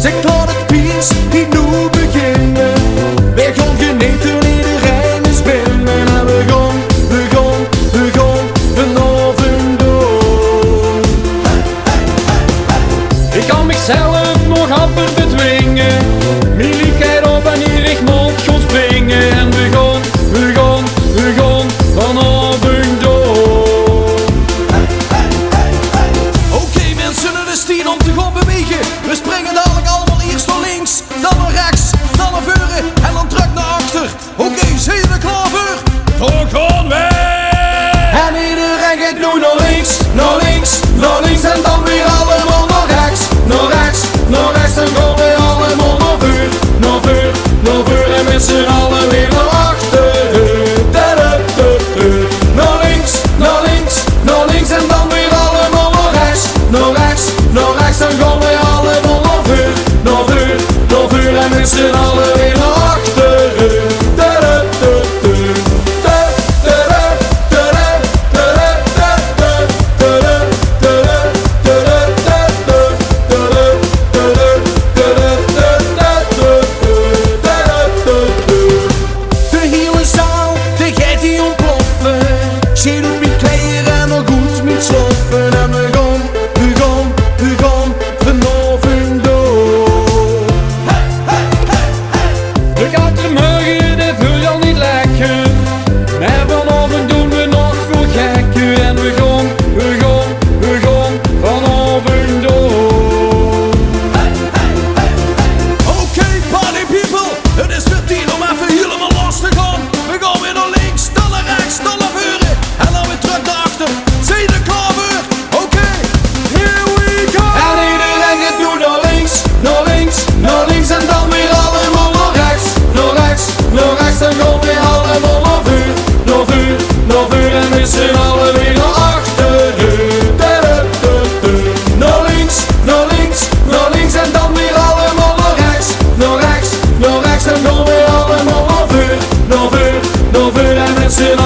Zeg laat het feest die nu beginnen. Wij gaan genieten, iedereen is binnen. En we gaan vanavond door. Ik kan mezelf nog amper bedwingen. Mijn liefheid op en hier ik moet gaan springen. En we gaan vanavond door. Oké mensen, het is tijd om te gaan bewegen. We springen dadelijk allemaal eerst naar links, dan naar rechts, dan naar voren en dan terug naar achter. Oké, zijn jullie klaar voor? Dan gaan we! En iedereen gaat nu naar links, naar links, naar links en dan weer allemaal naar rechts, naar rechts, naar rechts. Dan gaan we allemaal naar vuur, naar vuur, naar vuur en met z'n allen weer naar achter. Naar links, naar links, naar links en dan weer allemaal naar rechts, naar rechts, naar rechts. Dan gaan we allemaal naar vuur, naar vuur, naar vuur en met z'n allen weer naar achter. De hele zaal, de geit die ontploffen. Zie doet met kleren en al goed met sloffen. En we gaan vanavond door. De katermuggen, die voel je al niet lekker. Maar vanavond doen we nog veel gekker. En we gaan vanavond door. Oké, party people, het is weer tijd om even helemaal los te gaan. We gaan weer naar links, dan naar rechts, dan naar voren en dan weer terug naar achter. Zijn jullie klaar voor? Oké, here we go! En iedereen gaat nu naar links, naar links, naar links en dan weer allemaal naar rechts, naar rechts, naar rechts. Dan gaan we allemaal naar vuur, naar vuur, naar vuur en met z'n allen weer naar achter. Naar links, naar links, naar links en dan weer allemaal naar rechts, naar rechts, naar rechts. Dan gaan we allemaal naar vuur, naar vuur, naar vuur en met z'n